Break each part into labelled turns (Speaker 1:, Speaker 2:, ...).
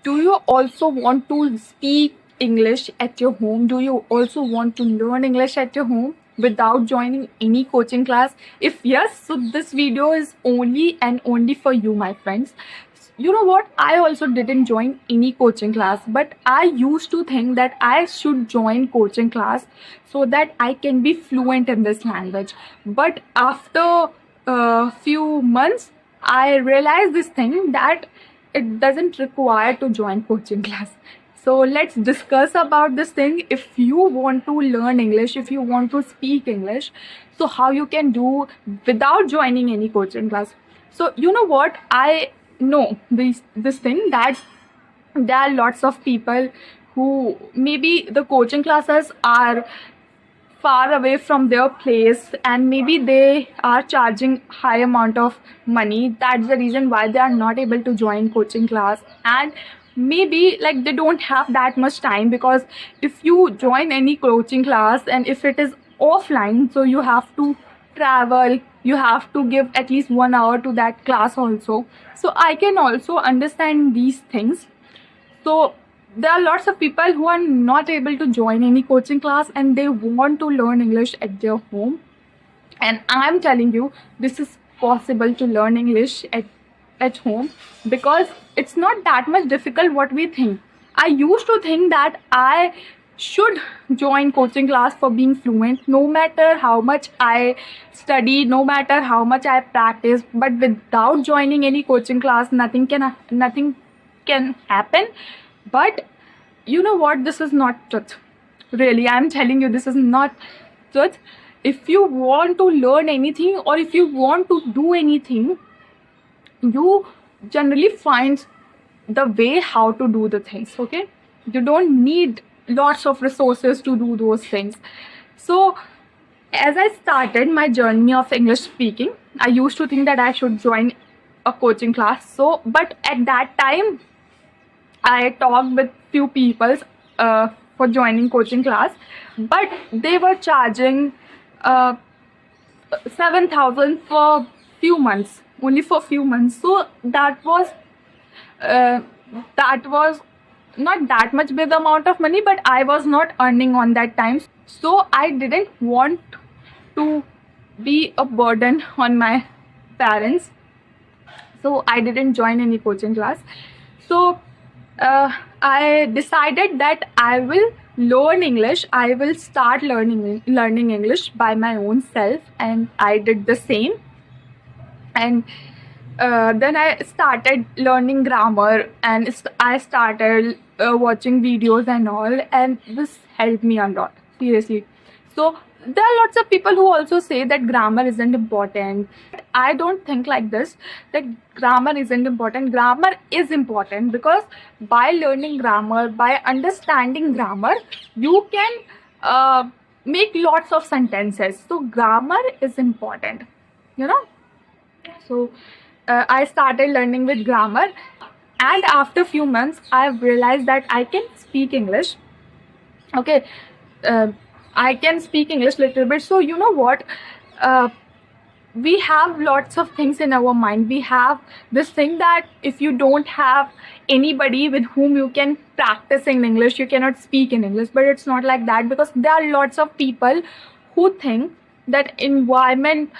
Speaker 1: Do you also want to speak English at your home? Do you also want to learn English at your home without joining any coaching class? If yes, so this video is only and only for you, my friends. You know what? I also didn't join any coaching class, but I used to think that I should join coaching class so that I can be fluent in this language. But after a few months, I realized this thing that it doesn't require to join coaching class. So let's discuss about this thing. If you want to learn English, if you want to speak English, so how you can do without joining any coaching class. So you know what, I know this thing that there are lots of people who maybe the coaching classes are far away from their place, and maybe they are charging high amount of money. That's the reason why they are not able to join coaching class. And maybe like they don't have that much time, because if you join any coaching class and if it is offline, so you have to travel, you have to give at least 1 hour to that class also. So I can also understand these things. So there are lots of people who are not able to join any coaching class and they want to learn English at their home. And I'm telling you, this is possible to learn English at home, because it's not that much difficult what we think. I used to think that I should join coaching class for being fluent, no matter how much I study, no matter how much I practice. But without joining any coaching class, nothing can happen. But you know what, this is not truth. Really, I'm telling you, this is not truth. If you want to learn anything or if you want to do anything, you generally find the way how to do the things. Okay, you don't need lots of resources to do those things. So as I started my journey of English speaking, I used to think that I should join a coaching class. So but at that time I talked with few people for joining coaching class, but they were charging uh, 7,000 for few months, only for few months. So uh, that was not that much big amount of money, but I was not earning on that time. So I didn't want to be a burden on my parents. So I didn't join any coaching class. So I decided that I will learn English. I will start learning English by my own self, and I did the same. And then I started learning grammar, and I started watching videos and all, and this helped me a lot, seriously. So there are lots of people who also say that grammar isn't important. I don't think like this, that grammar isn't important. Grammar is important, because by learning grammar, by understanding grammar, you can make lots of sentences. So grammar is important, you know. So I started learning with grammar, and after few months I realized that I can speak English. Okay, uh, I can speak English little bit. So you know what, uh, we have lots of things in our mind. We have this thing that if you don't have anybody with whom you can practice in English, you cannot speak in English. But it's not like that, because there are lots of people who think that environment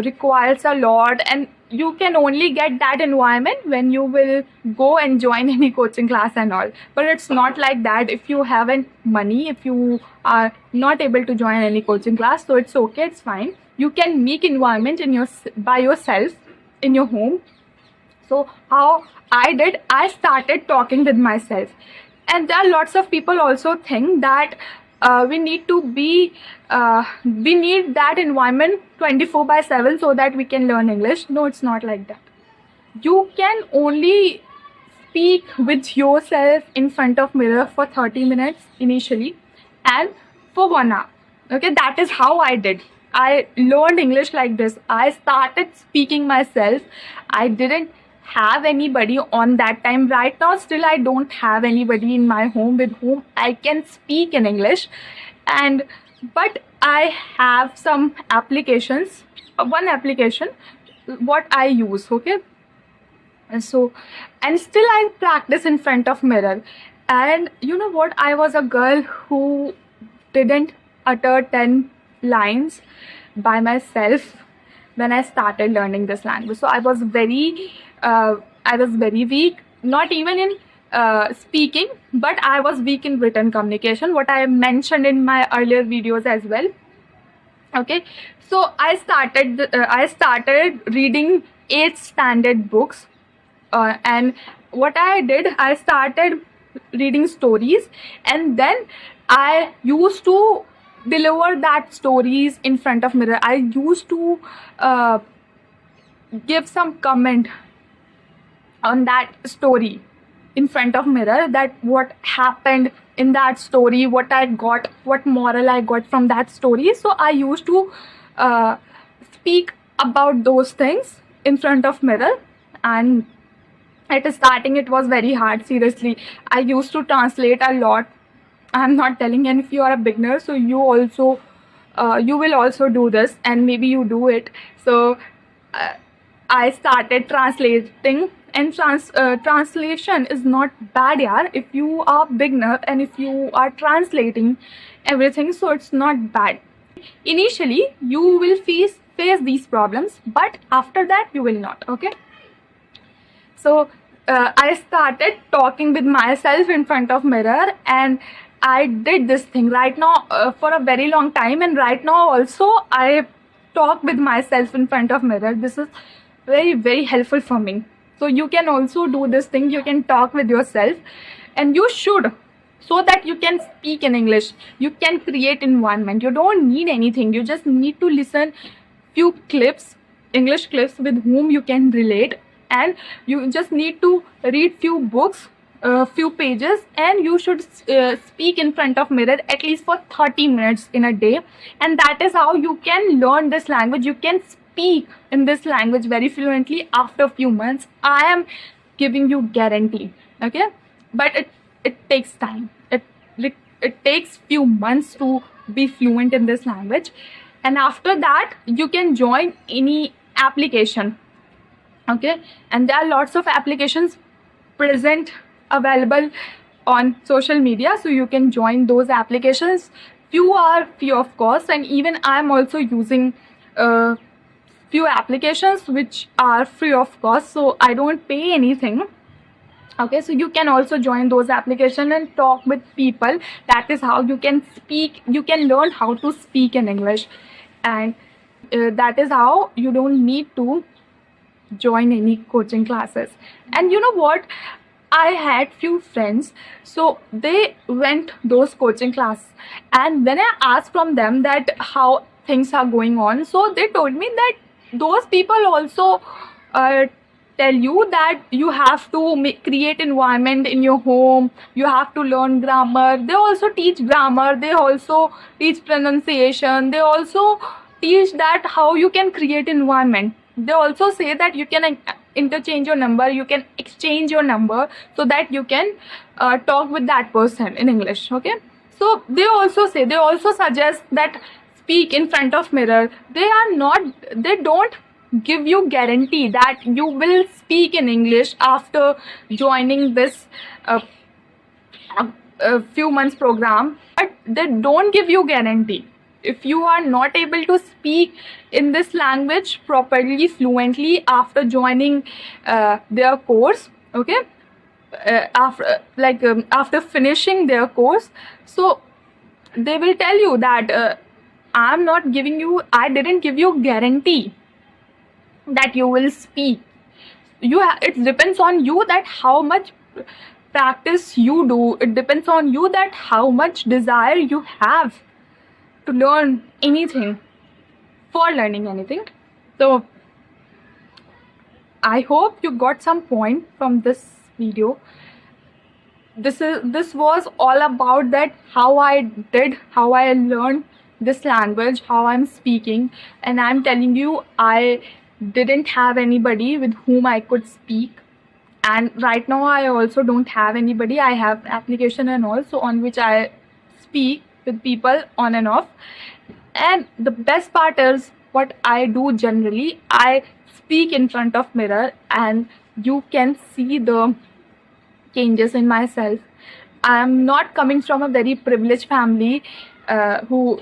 Speaker 1: requires a lot, and you can only get that environment when you will go and join any coaching class and all. But it's not like that. If you haven't money, if you are not able to join any coaching class, so it's okay, it's fine. You can make environment in your by yourself in your home. So how I did, I started talking with myself. And there are lots of people also think that we need to be we need that environment 24/7 so that we can learn English. No, it's not like that. You can only speak with yourself in front of mirror for 30 minutes initially, and for 1 hour. Okay, that is how I did. I learned English like this. I started speaking myself. I didn't have anybody on that time. Right now still I don't have anybody in my home with whom I can speak in English. And but I have some applications. One application what I use. Okay, And so, and still I practice in front of mirror. And you know what? I was a girl who didn't utter 10 lines by myself when I started learning this language. So I was very weak, not even in speaking, but I was weak in written communication, what I mentioned in my earlier videos as well. Okay, so I started reading 8th standard books, and what I did, I started reading stories, and then I used to deliver that stories in front of mirror. I used to uh, give some comment on that story in front of mirror, that what happened in that story, what I got, what moral I got from that story. So I used to uh, speak about those things in front of mirror. And at the starting it was very hard, seriously. I used to translate a lot. I'm not telling, and if you are a beginner, so you will also do this, and maybe you do it. So uh, I started translating, and translation is not bad, yeah. If you are beginner and if you are translating everything, so it's not bad. Initially, you will face these problems, but after that, you will not. Okay. So I started talking with myself in front of mirror, and I did this thing right now for a very long time. And right now also I talk with myself in front of mirror. This is very helpful for me. So you can also do this thing. You can talk with yourself, and you should, so that you can speak in English. You can create environment. You don't need anything. You just need to listen few clips, English clips with whom you can relate, and you just need to read few books, few pages, and you should speak in front of mirror at least for 30 minutes in a day. And that is how you can learn this language. You can speak in this language very fluently after a few months. I am giving you guarantee. Okay, but it takes time. It takes few months to be fluent in this language. And after that, you can join any application. Okay, and there are lots of applications present available on social media, so you can join those applications. Few are free of cost, and even I am also using few applications which are free of cost, so I don't pay anything. Okay, so you can also join those applications and talk with people. That is how you can speak, you can learn how to speak in English. And that is how you don't need to join any coaching classes. And you know what, I had few friends, so they went those coaching classes, and when I asked from them that how things are going on, so they told me that those people also tell you that you have to create environment in your home, you have to learn grammar. They also teach grammar, they also teach pronunciation, they also teach that how you can create environment. They also say that you can interchange your number, you can exchange your number, so that you can talk with that person in English. Okay, so they also suggest that speak in front of mirror. They don't give you guarantee that you will speak in English after joining this few months program, but they don't give you guarantee. If you are not able to speak in this language properly, fluently, after joining their course, okay, after finishing their course, so they will tell you that I didn't give you guarantee that you will speak. It depends on you that how much practice you do. It depends on you that how much desire you have to learn anything, for learning anything. So I hope you got some point from this video. This was all about that, how I learned this language, how I'm speaking. And I'm telling you, I didn't have anybody with whom I could speak, and right now I also don't have anybody. I have application and also on which I speak with people on and off. And the best part is, what I do generally, I speak in front of mirror, and you can see the changes in myself. I am not coming from a very privileged family who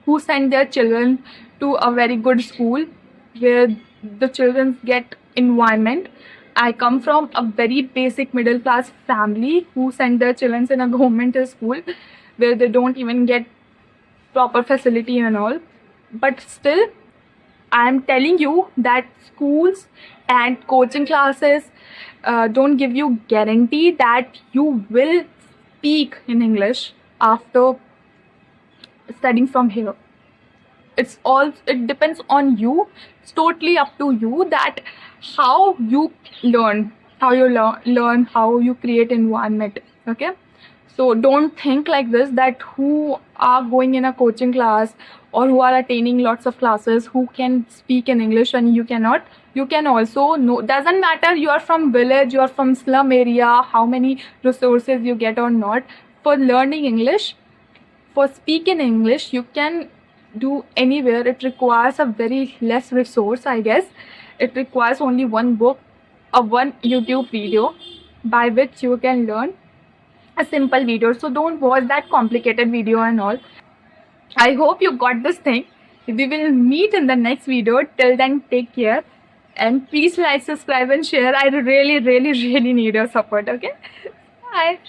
Speaker 1: who send their children to a very good school where the children get environment. I come from a very basic middle class family who send their children in a government school where they don't even get proper facility and all. But still, I am telling you that schools and coaching classes don't give you guarantee that you will speak in English after studying from here. It depends on you. It's totally up to you that how you learn, how you create environment. Okay, so don't think like this, that who are going in a coaching class or who are attending lots of classes who can speak in English and you cannot. You can also know, doesn't matter you are from village, you are from slum area, how many resources you get or not. For learning English, for speaking English, you can do anywhere. It requires a very less resource, I guess. It requires only one book or one YouTube video by which you can learn a simple video. So don't watch that complicated video and all. I hope you got this thing. We will meet in the next video. Till then, take care. And please like, subscribe and share. I really, really, really need your support. Okay? Bye.